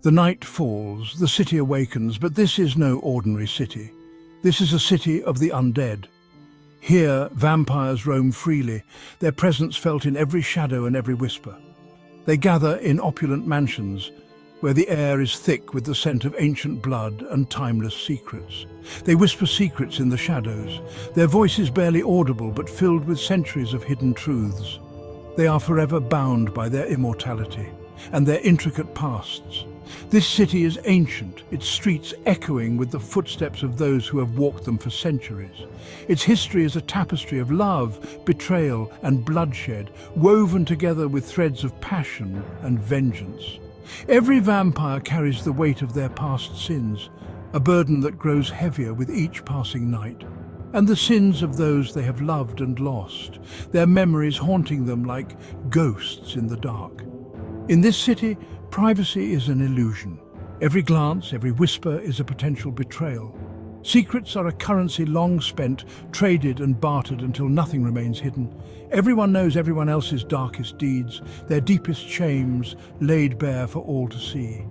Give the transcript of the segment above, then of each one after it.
The night falls, the city awakens, but this is no ordinary city. This is a city of the undead. Here, vampires roam freely, their presence felt in every shadow and every whisper. They gather in opulent mansions, where the air is thick with the scent of ancient blood and timeless secrets. They whisper secrets in the shadows, their voices barely audible but filled with centuries of hidden truths. They are forever bound by their immortality and their intricate pasts. This city is ancient, its streets echoing with the footsteps of those who have walked them for centuries. Its history is a tapestry of love, betrayal, and bloodshed, woven together with threads of passion and vengeance. Every vampire carries the weight of their past sins, a burden that grows heavier with each passing night. And the sins of those they have loved and lost, their memories haunting them like ghosts in the dark. In this city, privacy is an illusion. Every glance, every whisper is a potential betrayal. Secrets are a currency long spent, traded and bartered until nothing remains hidden. Everyone knows everyone else's darkest deeds, their deepest shames laid bare for all to see.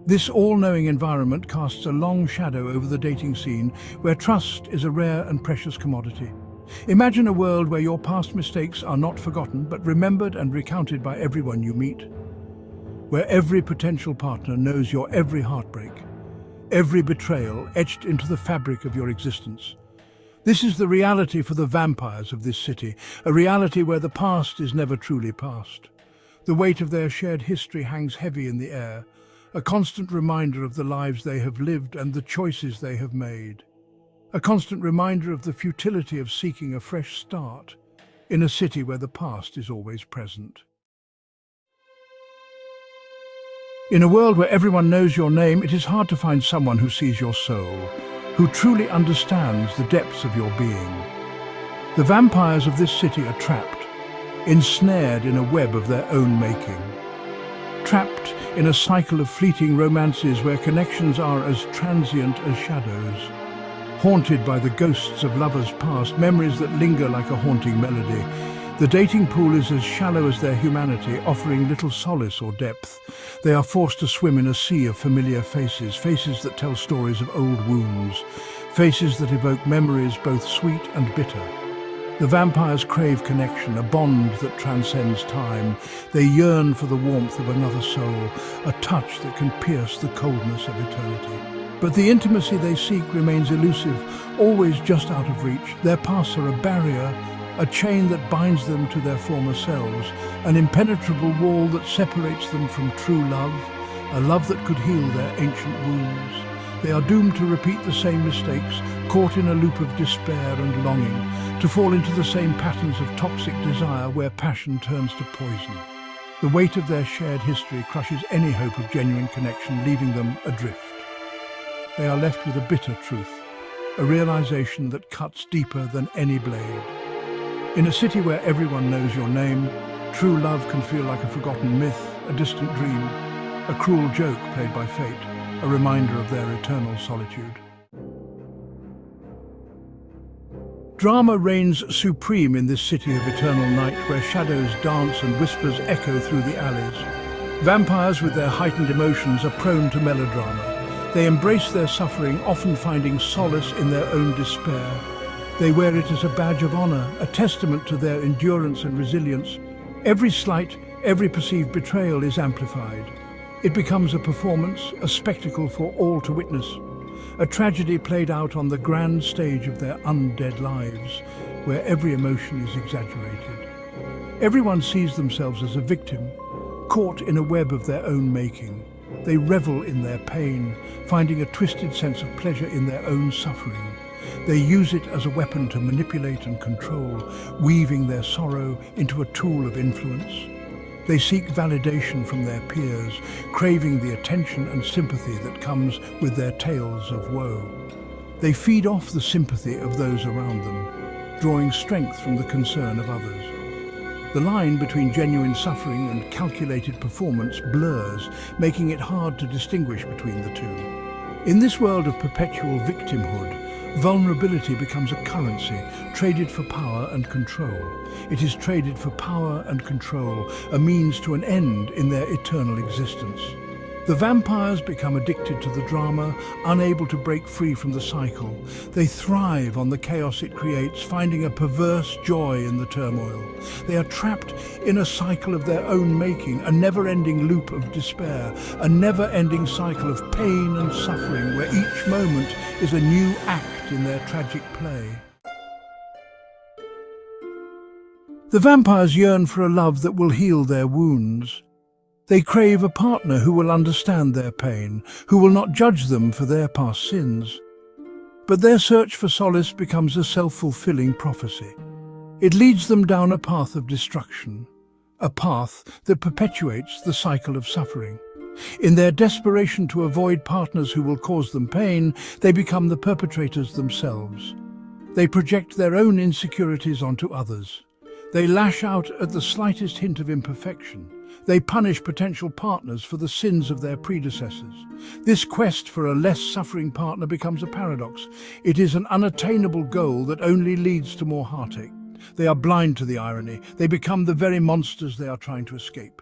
This all-knowing environment casts a long shadow over the dating scene, where trust is a rare and precious commodity. Imagine a world where your past mistakes are not forgotten, but remembered and recounted by everyone you meet. Where every potential partner knows your every heartbreak, every betrayal etched into the fabric of your existence. This is the reality for the vampires of this city, a reality where the past is never truly past. The weight of their shared history hangs heavy in the air, a constant reminder of the lives they have lived and the choices they have made. A constant reminder of the futility of seeking a fresh start in a city where the past is always present. In a world where everyone knows your name, it is hard to find someone who sees your soul, who truly understands the depths of your being. The vampires of this city are trapped, ensnared in a web of their own making. Trapped in a cycle of fleeting romances where connections are as transient as shadows. Haunted by the ghosts of lovers past, memories that linger like a haunting melody. The dating pool is as shallow as their humanity, offering little solace or depth. They are forced to swim in a sea of familiar faces, faces that tell stories of old wounds, faces that evoke memories both sweet and bitter. The vampires crave connection, a bond that transcends time. They yearn for the warmth of another soul, a touch that can pierce the coldness of eternity. But the intimacy they seek remains elusive, always just out of reach. Their pasts are a barrier, a chain that binds them to their former selves, an impenetrable wall that separates them from true love, a love that could heal their ancient wounds. They are doomed to repeat the same mistakes, caught in a loop of despair and longing, to fall into the same patterns of toxic desire where passion turns to poison. The weight of their shared history crushes any hope of genuine connection, leaving them adrift. They are left with a bitter truth, a realization that cuts deeper than any blade. In a city where everyone knows your name, true love can feel like a forgotten myth, a distant dream, a cruel joke played by fate, a reminder of their eternal solitude. Drama reigns supreme in this city of eternal night, where shadows dance and whispers echo through the alleys. Vampires with their heightened emotions are prone to melodrama. They embrace their suffering, often finding solace in their own despair. They wear it as a badge of honor, a testament to their endurance and resilience. Every slight, every perceived betrayal is amplified. It becomes a performance, a spectacle for all to witness. A tragedy played out on the grand stage of their undead lives, where every emotion is exaggerated. Everyone sees themselves as a victim, caught in a web of their own making. They revel in their pain, finding a twisted sense of pleasure in their own suffering. They use it as a weapon to manipulate and control, weaving their sorrow into a tool of influence. They seek validation from their peers, craving the attention and sympathy that comes with their tales of woe. They feed off the sympathy of those around them, drawing strength from the concern of others. The line between genuine suffering and calculated performance blurs, making it hard to distinguish between the two. In this world of perpetual victimhood, vulnerability becomes a currency, traded for power and control. It is traded for power and control, a means to an end in their eternal existence. The vampires become addicted to the drama, unable to break free from the cycle. They thrive on the chaos it creates, finding a perverse joy in the turmoil. They are trapped in a cycle of their own making, a never-ending loop of despair, a never-ending cycle of pain and suffering, where each moment is a new act in their tragic play. The vampires yearn for a love that will heal their wounds. They crave a partner who will understand their pain, who will not judge them for their past sins. But their search for solace becomes a self-fulfilling prophecy. It leads them down a path of destruction, a path that perpetuates the cycle of suffering. In their desperation to avoid partners who will cause them pain, they become the perpetrators themselves. They project their own insecurities onto others. They lash out at the slightest hint of imperfection. They punish potential partners for the sins of their predecessors. This quest for a less suffering partner becomes a paradox. It is an unattainable goal that only leads to more heartache. They are blind to the irony. They become the very monsters they are trying to escape.